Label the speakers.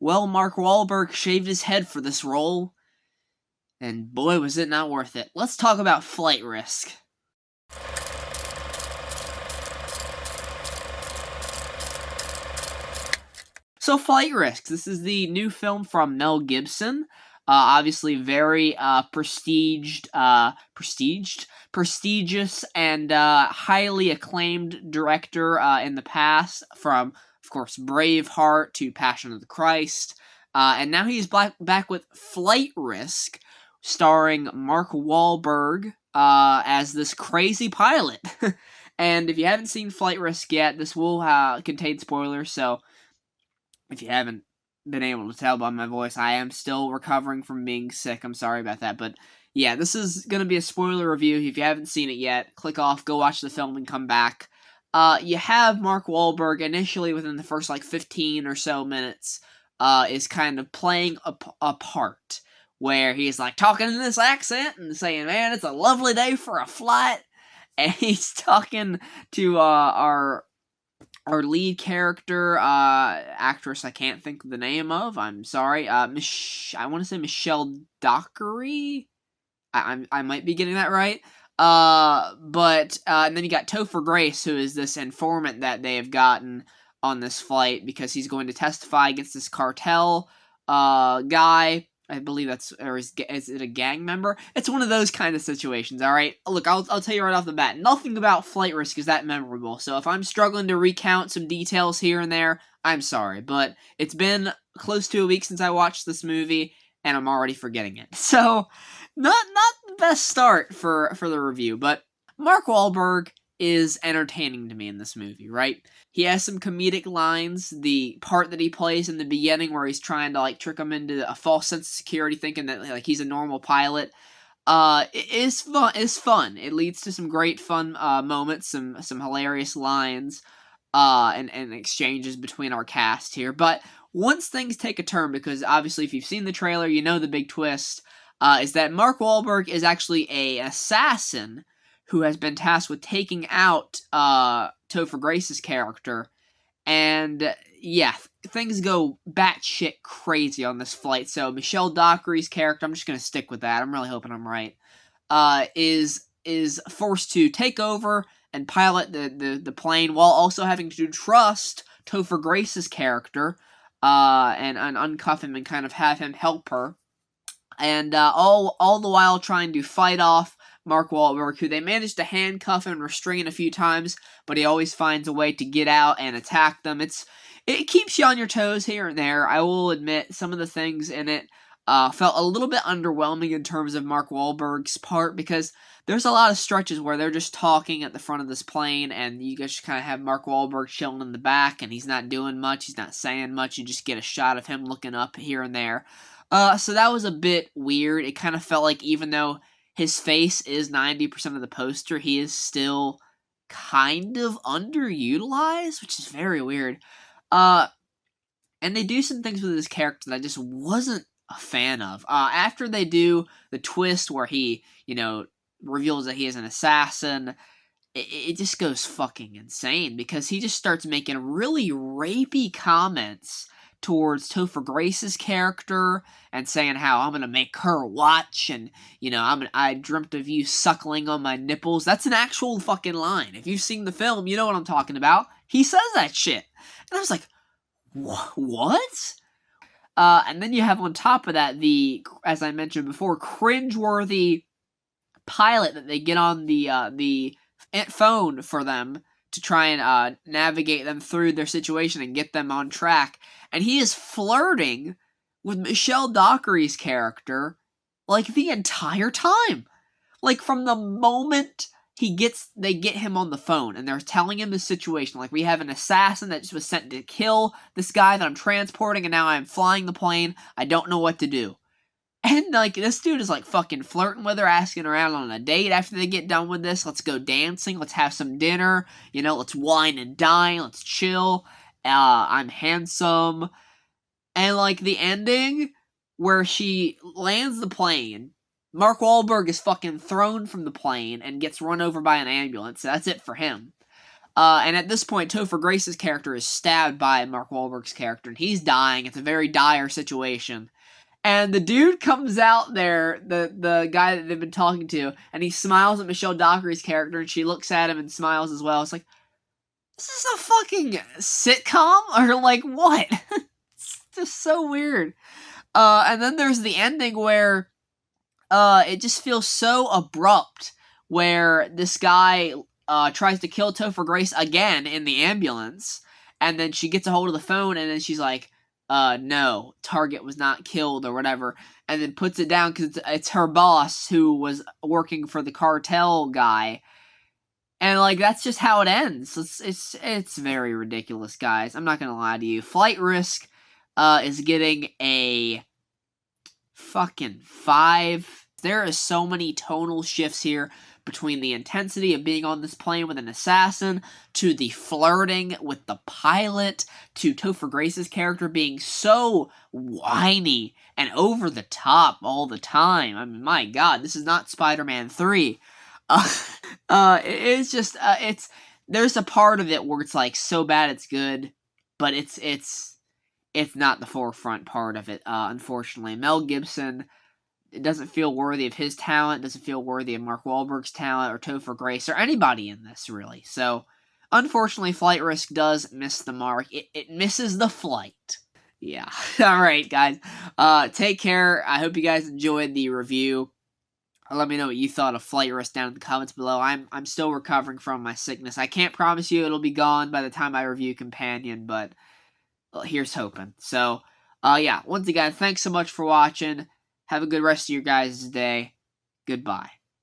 Speaker 1: Well, Mark Wahlberg shaved his head for this role, and boy was it not worth it. Let's talk about Flight Risk. So, Flight Risk. This is the new film from Mel Gibson. Obviously, very prestigious and highly acclaimed director in the past, from, of course, Braveheart to Passion of the Christ. And now he's back with Flight Risk, starring Mark Wahlberg as this crazy pilot. And if you haven't seen Flight Risk yet, this will contain spoilers, so if you haven't been able to tell by my voice, I am still recovering from being sick. I'm sorry about that. But yeah, this is going to be a spoiler review. If you haven't seen it yet, click off, go watch the film, and come back. You have Mark Wahlberg initially within the first 15 or so minutes is kind of playing a part where he's talking in this accent and saying, man, it's a lovely day for a flight. And he's talking to our lead character, actress I can't think of the name of, I'm sorry, I want to say Michelle Dockery? I might be getting that right. And then you got Topher Grace, who is this informant that they have gotten on this flight because he's going to testify against this cartel guy. I believe is it a gang member? It's one of those kind of situations, alright? Look, I'll tell you right off the bat, nothing about Flight Risk is that memorable, so if I'm struggling to recount some details here and there, I'm sorry, but it's been close to a week since I watched this movie, and I'm already forgetting it. So, not the best start for the review, but Mark Wahlberg is entertaining to me in this movie, right? He has some comedic lines. The part that he plays in the beginning where he's trying to trick him into a false sense of security, thinking that he's a normal pilot, is fun. It leads to some great fun moments, some hilarious lines, and exchanges between our cast here. But once things take a turn, because obviously if you've seen the trailer, you know the big twist, is that Mark Wahlberg is actually an assassin who has been tasked with taking out Topher Grace's character. And yeah, things go batshit crazy on this flight. So Michelle Dockery's character, I'm just going to stick with that, I'm really hoping I'm right, is forced to take over and pilot the plane while also having to trust Topher Grace's character and uncuff him and kind of have him help her. And all the while trying to fight off Mark Wahlberg, who they managed to handcuff and restrain a few times, but he always finds a way to get out and attack them. It keeps you on your toes here and there. I will admit, some of the things in it felt a little bit underwhelming in terms of Mark Wahlberg's part, because there's a lot of stretches where they're just talking at the front of this plane, and you just kind of have Mark Wahlberg chilling in the back, and he's not doing much, he's not saying much, you just get a shot of him looking up here and there. So that was a bit weird. It kind of felt like even though his face is 90% of the poster, he is still kind of underutilized, which is very weird. And they do some things with his character that I just wasn't a fan of. After they do the twist where he, reveals that he is an assassin, it just goes fucking insane, because he just starts making really rapey comments towards Topher Grace's character and saying how I'm gonna make her watch, and I dreamt of you suckling on my nipples. That's an actual fucking line. If you've seen the film, you know what I'm talking about. He says that shit, and I was like, what? And then you have on top of that as I mentioned before, cringeworthy pilot that they get on the phone for them to try and navigate them through their situation and get them on track. And he is flirting with Michelle Dockery's character, the entire time. From the moment they get him on the phone, and they're telling him the situation. We have an assassin that just was sent to kill this guy that I'm transporting, and now I'm flying the plane. I don't know what to do. And, this dude is, fucking flirting with her, asking her out on a date after they get done with this. Let's go dancing. Let's have some dinner. Let's wine and dine. Let's chill. I'm handsome. And, the ending where she lands the plane, Mark Wahlberg is fucking thrown from the plane and gets run over by an ambulance. That's it for him. And at this point, Topher Grace's character is stabbed by Mark Wahlberg's character, and he's dying. It's a very dire situation. And the dude comes out there, the guy that they've been talking to, and he smiles at Michelle Dockery's character, and she looks at him and smiles as well. It's like, is this a fucking sitcom? Or like, what? It's just so weird. And then there's the ending where it just feels so abrupt, where this guy tries to kill Topher Grace again in the ambulance, and then she gets a hold of the phone, and then she's like, no, target was not killed or whatever, and then puts it down because it's her boss who was working for the cartel guy, and like that's just how it ends. It's very ridiculous, guys. I'm not gonna lie to you. Flight Risk is getting a fucking 5. There is so many tonal shifts here between the intensity of being on this plane with an assassin, to the flirting with the pilot, to Topher Grace's character being so whiny and over the top all the time. I mean, my God, this is not Spider-Man 3. It's just, there's a part of it where it's like so bad it's good, but it's not the forefront part of it, unfortunately. Mel Gibson, it doesn't feel worthy of his talent, doesn't feel worthy of Mark Wahlberg's talent, or Topher Grace, or anybody in this, really. So, unfortunately, Flight Risk does miss the mark. It misses the flight. Yeah. Alright, guys. Take care. I hope you guys enjoyed the review. Let me know what you thought of Flight Risk down in the comments below. I'm still recovering from my sickness. I can't promise you it'll be gone by the time I review Companion, but well, here's hoping. So, yeah. Once again, thanks so much for watching. Have a good rest of your guys' day. Goodbye.